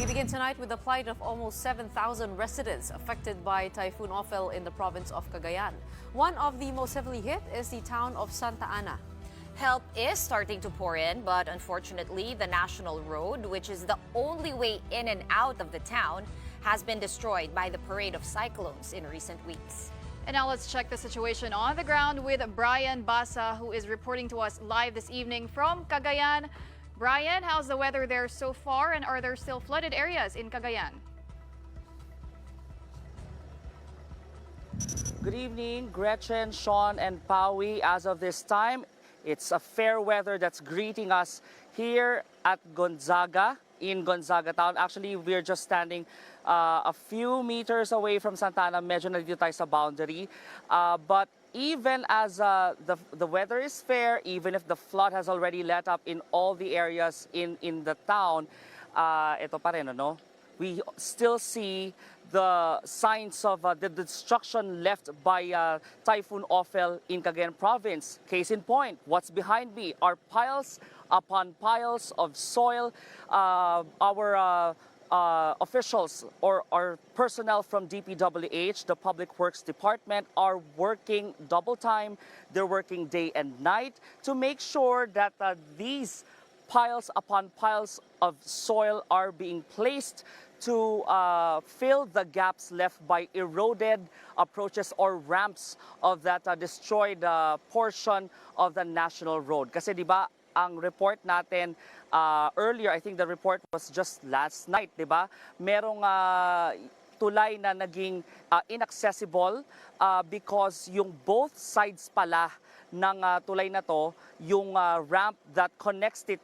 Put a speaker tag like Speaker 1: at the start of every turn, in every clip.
Speaker 1: We begin tonight with the plight of almost 7,000 residents affected by Typhoon Ophel in the province of Cagayan. One of the most heavily hit is the town of Santa Ana.
Speaker 2: Help is starting to pour in, but unfortunately, the national road, which is the only way in and out of the town, has been destroyed by the parade of cyclones in recent weeks.
Speaker 3: And now let's check the situation on the ground with Brian Basa, who is reporting to us live this evening from Cagayan. Brian, how's the weather there so far, and are there still flooded areas in Cagayan?
Speaker 4: Good evening, Gretchen, Sean, and Pawi. As of this time, it's a fair weather that's greeting us here at Gonzaga, in Gonzaga town. Actually, we're just standing a few meters away from Santa Ana. Medyo nandito tayo sa boundary. But even as the weather is fair, even if the flood has already let up in all the areas in the town, ito pa rin, ano? We still see the signs of the destruction left by Typhoon Ophel in Cagayan province. Case in point, what's behind me are piles upon piles of soil. Our officials or personnel from DPWH, the Public Works Department, are working double time. They're working day and night to make sure that these piles upon piles of soil are being placed to fill the gaps left by eroded approaches or ramps of that destroyed portion of the national road. Kasi di ba, ang report natin earlier, I think the report was just last night, di ba? Merong tulay na naging inaccessible because yung both sides pala ng tulay na to, yung ramp that connects it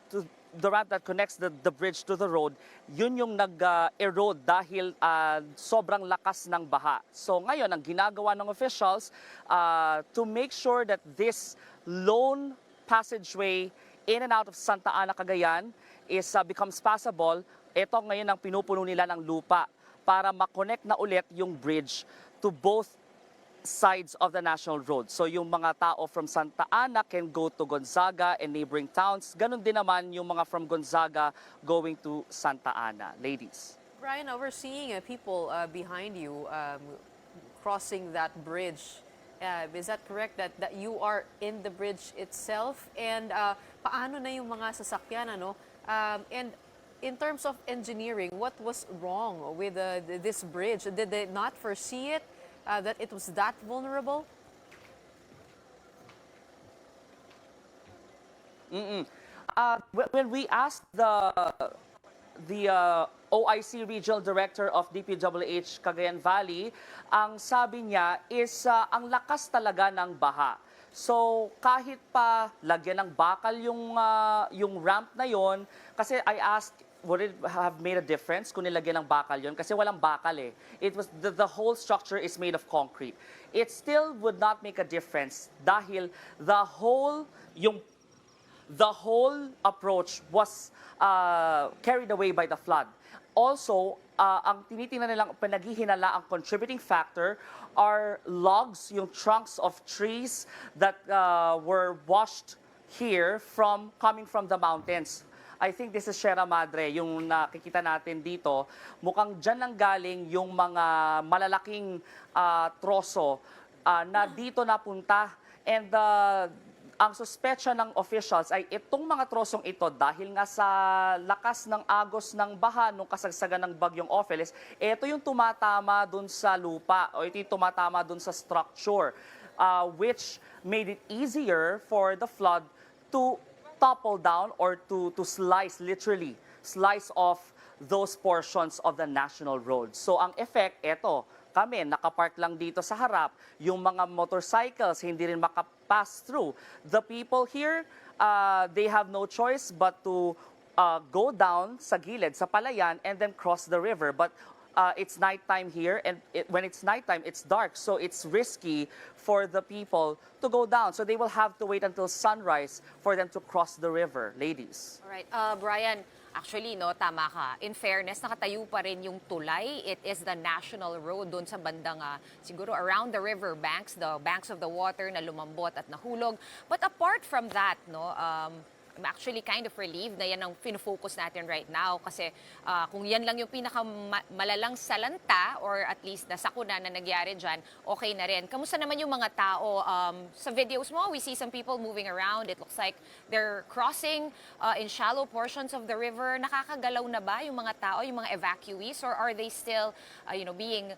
Speaker 4: to the ramp that connects the bridge to the road, yun yung nag-erode dahil sobrang lakas ng baha. So ngayon, ang ginagawa ng officials to make sure that this lone passageway in and out of Santa Ana, Cagayan is becomes passable, ito ngayon ang pinupuno nila ng lupa para makonect na ulit yung bridge to both sides of the national road. So yung mga tao from Santa Ana can go to Gonzaga and neighboring towns. Ganon din naman yung mga from Gonzaga going to Santa Ana. Ladies.
Speaker 1: Brian, we're seeing people behind you crossing that bridge. Is that correct that you are in the bridge itself? And paano na yung mga sasakyan, ano? And in terms of engineering, what was wrong with this bridge? Did they not foresee it? That it was that vulnerable?
Speaker 4: When we asked the OIC Regional Director of DPWH Cagayan Valley, ang sabi niya is ang lakas talaga ng baha. So kahit pa lagyan ng bakal yung ramp na yon, kasi I asked, would it have made a difference kung nilagyan ng bakal yon? Kasi walang bakal eh. It was the whole structure is made of concrete. It still would not make a difference dahil the whole approach was carried away by the flood. Also, ang tinitingnan nilang pinaghihinala ang contributing factor are logs, yung trunks of trees that were washed here coming from the mountains. I think this is Sierra Madre, yung nakikita natin dito. Mukhang dyan lang galing yung mga malalaking troso na dito napunta. And ang suspecha ng officials ay itong mga trosong ito, dahil nga sa lakas ng agos ng baha nung kasagsagan ng bagyong Ophel, ito yung tumatama dun sa lupa o ito yung tumatama dun sa structure, which made it easier for the flood to topple down or to literally slice off those portions of the national road. So ang effect, eto, kami nakapark lang dito sa harap, yung mga motorcycles hindi rin makapass through. The people here, they have no choice but to go down sa gilid, sa palayan, and then cross the river. But it's nighttime here, and when it's nighttime, it's dark, so it's risky for the people to go down. So they will have to wait until sunrise for them to cross the river. Ladies.
Speaker 2: All right, Brian, actually, no, tama ka. In fairness, nakatayo pa rin yung tulay. It is the national road doon sa bandang, siguro around the river banks, the banks of the water na lumambot at nahulog. But apart from that, no, actually kind of relieved na yan ang pinofocus natin right now kasi kung yan lang yung pinakamalalang salanta or at least nasakuna na nangyari dyan, okay na rin. Kamusta naman yung mga tao? Sa videos mo, we see some people moving around. It looks like they're crossing in shallow portions of the river. Nakakagalaw na ba yung mga tao, yung mga evacuees, or are they still being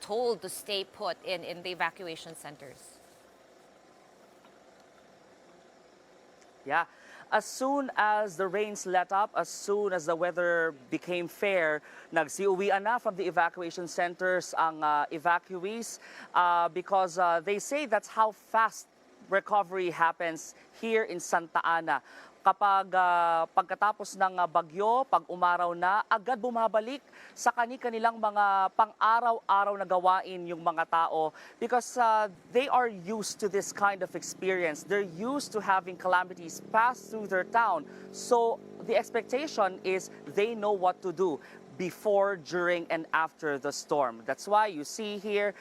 Speaker 2: told to stay put in the evacuation centers?
Speaker 4: Yeah. As soon as the rains let up, as soon as the weather became fair, nagsiuwian na from the evacuation centers ang evacuees because they say that's how fast recovery happens here in Santa Ana. Kapag pagkatapos ng bagyo, pag umaraw na, agad bumabalik sa kani-kanilang mga pang-araw-araw na gawain yung mga tao because they are used to this kind of experience. They're used to having calamities pass through their town. So the expectation is they know what to do before, during, and after the storm. That's why you see here,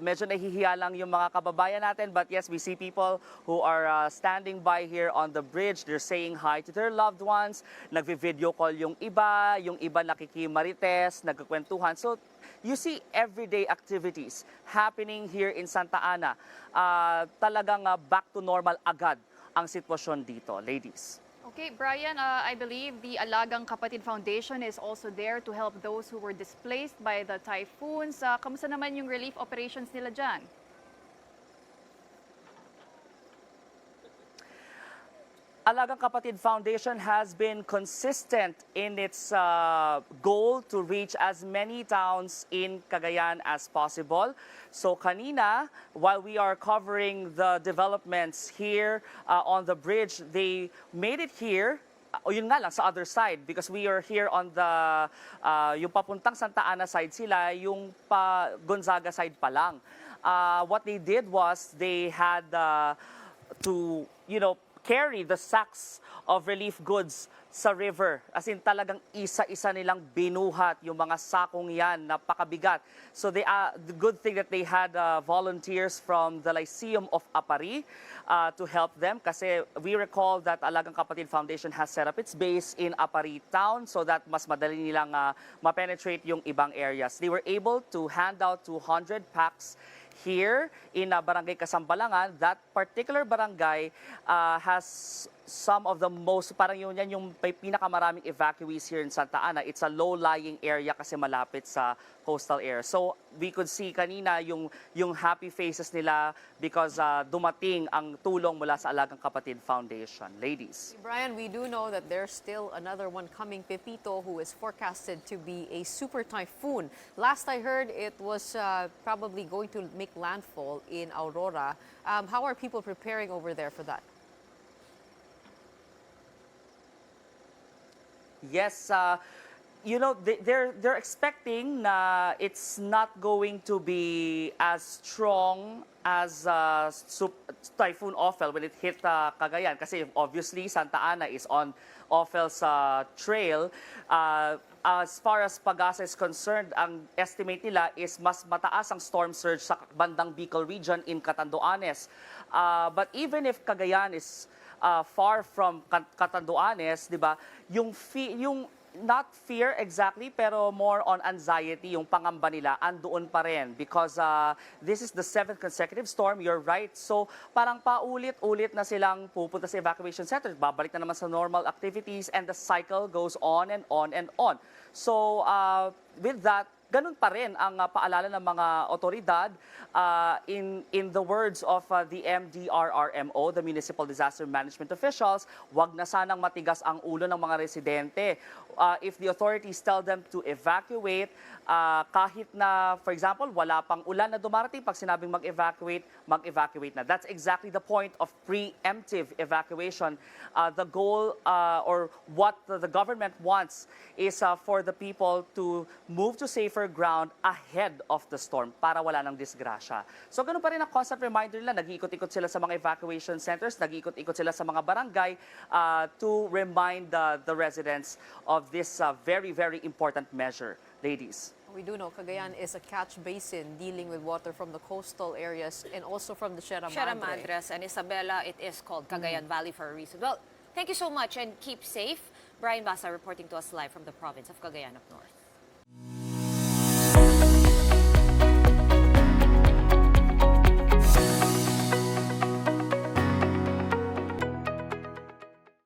Speaker 4: medyo nahihiya lang yung mga kababayan natin, but yes, we see people who are standing by here on the bridge. They're saying hi to their loved ones. Nagvi-video call yung iba nakikimarites, nagkukwentuhan. So you see everyday activities happening here in Santa Ana. Talagang back to normal agad ang sitwasyon dito, ladies.
Speaker 3: Okay, Brian, I believe the Alagang Kapatid Foundation is also there to help those who were displaced by the typhoons. Kamusta naman yung relief operations nila dyan?
Speaker 4: Alagang Kapatid Foundation has been consistent in its goal to reach as many towns in Cagayan as possible. So kanina, while we are covering the developments here on the bridge, they made it here. O yun nga lang, sa other side, because we are here on the, yung papuntang Santa Ana side sila, yung pa Gonzaga side pa lang. What they did was they had to, carry the sacks of relief goods sa river. As in talagang isa-isa nilang binuhat yung mga sakong yan, napakabigat. So the good thing that they had volunteers from the Lyceum of Apari to help them kasi we recall that Alagang Kapatid Foundation has set up its base in Apari town so that mas madali nilang ma-penetrate yung ibang areas. They were able to hand out 200 packs here in Barangay Kasambalangan. That particular barangay has some of the most, parang yun yan yung pinakamaraming evacuees here in Santa Ana. It's a low-lying area kasi malapit sa coastal area. So we could see kanina yung happy faces nila because dumating ang tulong mula sa Alagang Kapatid Foundation. Ladies.
Speaker 1: Brian, we do know that there's still another one coming, Pepito, who is forecasted to be a super typhoon. Last I heard, it was probably going to make landfall in Aurora. How are people preparing over there for that?
Speaker 4: Yes, they're expecting na it's not going to be as strong as Typhoon Ophel when it hit Cagayan. Kasi obviously Santa Ana is on Ophel's trail. As far as Pag-asa is concerned, ang estimate nila is mas mataas ang storm surge sa bandang Bicol region in Catanduanes. But even if Cagayan is far from Catanduanes, 'di ba? Yung not fear exactly, pero more on anxiety, yung pangamba nila andoon pa rin because this is the 7th consecutive storm. You're right. So parang paulit-ulit na silang pupunta sa evacuation center. Babalik na naman sa normal activities and the cycle goes on and on and on. So with that, ganun pa rin ang paalala ng mga otoridad in the words of the MDRRMO, the Municipal Disaster Management Officials, wag na sanang matigas ang ulo ng mga residente. If the authorities tell them to evacuate, kahit na, for example, wala pang ulan na dumarating, pag sinabing mag-evacuate na. That's exactly the point of preemptive evacuation. The goal or what the government wants is for the people to move to safer ground ahead of the storm para wala ng disgrasya. So ganun pa rin ang constant reminder nila, nag-iikot-ikot sila sa mga evacuation centers, nag-iikot-ikot sila sa mga barangay to remind the residents of this very, very important measure. Ladies.
Speaker 1: We do know Cagayan is a catch basin dealing with water from the coastal areas and also from the Sierra Madre.
Speaker 2: Sierra Madres and Isabela, it is called Cagayan Valley for a reason. Well, Thank you so much and keep safe. Brian Basa reporting to us live from the province of Cagayan of North.